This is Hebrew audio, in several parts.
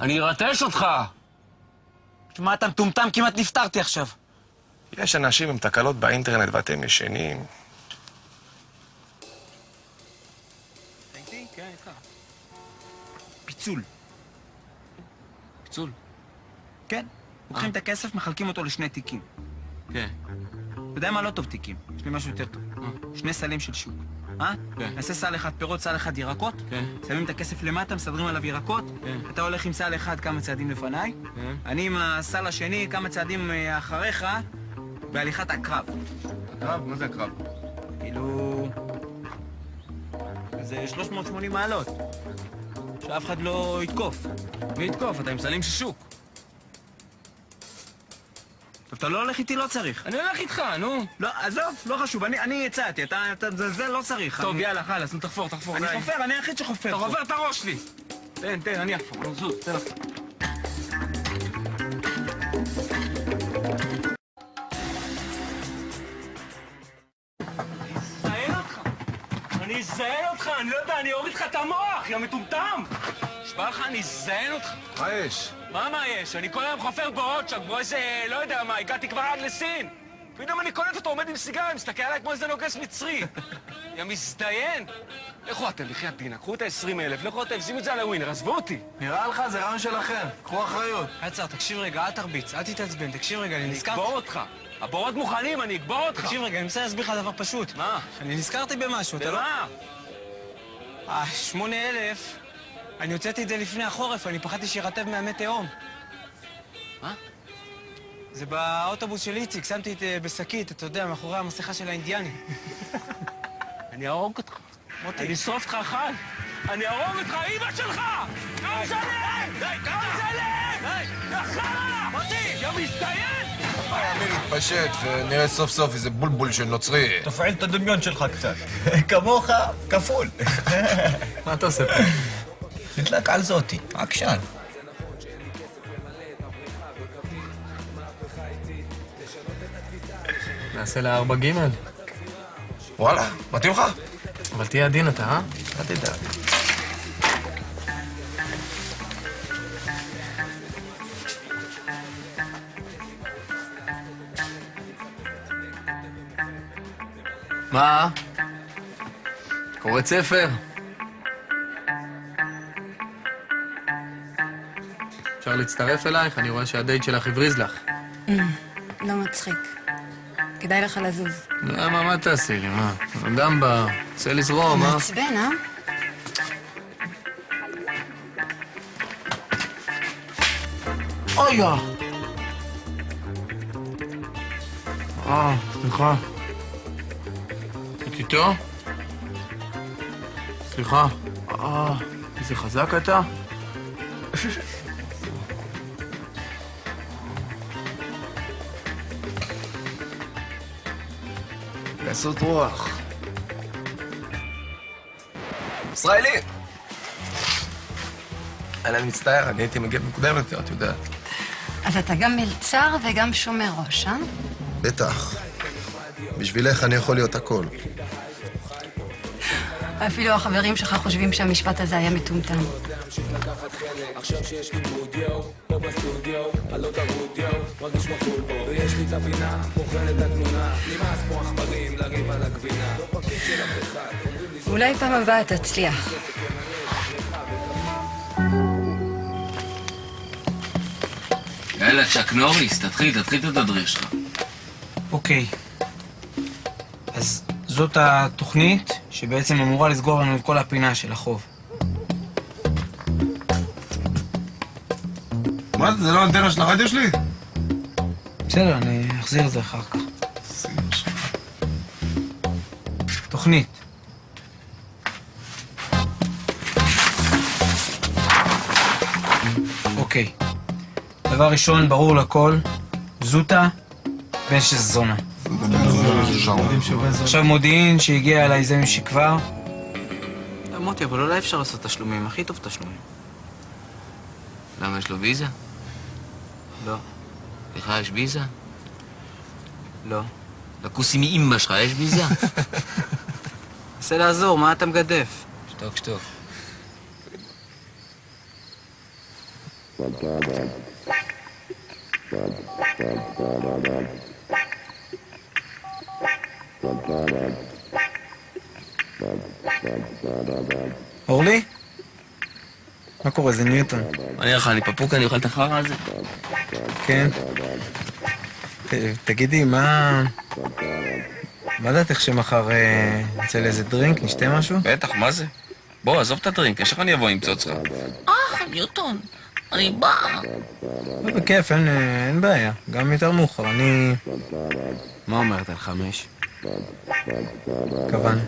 אני ארטש אותך! תשמע, אתה מטומטם, כמעט נפטרתי עכשיו. יש אנשים עם תקלות באינטרנט ואתם ישנים. כן, איתך. פיצול. פיצול? כן. לוקחים את הכסף, מחלקים אותו לשני תיקים. כן. אתה יודע מה? לא טוב תיקים. יש לי משהו יותר טוב. שני סלים של שוק. כן. נעשה סל אחד פירות, סל אחד ירקות. כן. שמים את הכסף למטה, מסדרים עליו ירקות. כן. אתה הולך עם סל אחד כמה צעדים לפניי. כן. אני עם הסל השני כמה צעדים אחריך, בהליכת הקרב. הקרב? מה זה הקרב? כאילו... זה 380 מעלות. שאף אחד לא יתקוף. מי יתקוף? אתה עם סלים של שוק. אתה לא הולך איתי, לא צריך. אני הולך איתך, נו. לא, עזוב, לא חשוב, אני הצעתי, אתה זה לא צריך. טוב, יאללה, חלאס, נו תחפור, תחפור. אני חופר, אני היחיד שחופר. אתה חופר את הראש שלי. תן, אני אחפור. נו, זוז, תן לחפור. אני אזיין אותך, אני לא יודע, אני אוריד לך את המוח, יא מטומטם! נשבע לך, אני אזיין אותך. מה יש? מה יש? אני כל היום חופר באות שם, כמו איזה, לא יודע מה, הגעתי כבר עד לסין. פתאום אני קולט אותו עומד עם סיגריה, מסתכל עליי כמו איזה נוגס מצרי. יא מזדיין! לכו אתם, בחייאת דינא, קחו את ה-20,000, לכו אתם, שימו את זה על הווינר, עזבו אותי. נראה לך, זה רעיון שלכם, קחו אחריות. עצר, תקשיב רגע, אל תרביץ, אל תתעצבן, תקשיב רגע, אני נזכרתי... אני אקבור אותך. הבורות מוכנים, אני אקבור אותך. תקשיב רגע, אני מנסה להסביר לך דבר פשוט. מה? אני נזכרתי במשהו, אתה לא... במה? 8,000, אני הוצאתי את זה לפני החורף, אני פחדתי שירטב מהמי תהום. מה? זה באוטובוס של איציק, שמתי את בשקית, אתה יודע, מאחורי המסכה של האינדיאני. אני אהרוג אותך. מוטי. אני אשרוף אותך חי. אני אהרוג אותך, אמא שלך! כמה זה עליהם? כמה זה עליהם? יא חרא! מוטי! יא מזדיין! אמיר יתפשט ונראה סוף סוף איזה בולבול של נוצרי. תפעיל את הדמיון שלך קצת. כמוך, כפול. מה אתה עושה פה? תדלק על זאתי, עקשן. נעשה לה 4 ג'. וואלה, מתאים לך? אבל תהיה עדין אתה, אה? אל תדאג. מה? קוראת ספר? אפשר להצטרף אלייך? אני רואה שהדייט שלך הבריז לך. לא מצחיק. כדאי לך לזוז. מה תעשי לי, מה? אדם בא, רוצה לזרום, מה? מעצבן, אה? אויה! סליחה. את איתו? סליחה. איזה חזק אתה? גסות רוח. ישראלי! אני מצטער, אני הייתי מגיע מוקדם יותר, את יודעת. אז אתה גם מלצר וגם שומר ראש, אה? בטח. בשבילך אני יכול להיות הכל. אפילו החברים שלך חושבים שהמשפט הזה היה מטומטם. אולי פעם הבאה תצליח. יאללה, צ'ק נוריס, תתחיל את התדריך שלך. אוקיי. אז זאת התוכנית שבעצם אמורה לסגור לנו את כל הפינה של החוב. מה זה? זה לא האנטנה של הרדיו שלי? בסדר, אני אחזיר את זה אחר כך. תוכנית. אוקיי. דבר ראשון, ברור לכל, זוטה בנש זונה. עכשיו מודיעין שהגיע אליי זה משכבר. מוטי, אבל אולי אפשר לעשות תשלומים, הכי טוב תשלומים. למה, יש לו ויזה? לא. לך יש ויזה? לא. לכוסי מאמא שלך יש ויזה? נסה לעזור, מה אתה מגדף? שתוק. אורלי? מה קורה? זה ניוטון. מה נראה לך, אני פפוק, אני אוכל את החרא הזה? כן. תגידי, מה... מה דעתך שמחר נצא לאיזה דרינק, נשתה משהו? בטח, מה זה? בוא, עזוב את הדרינק, יש לך אני אבוא עם צוץ לך. ניוטון, אני בא. בכיף, אין בעיה. גם יותר מאוחר, אני... מה אומרת על 5? כוון.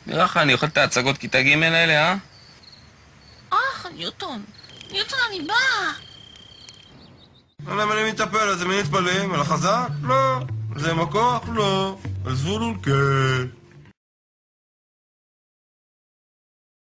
נראה לך, אני אוכל את ההצגות כיתה ג' האלה, ניוטון, אני בא. למה אני מתאפל? אז מי נתפלאים? על החזק? לא. זה עם הכוח? לא. על זבולון? כן.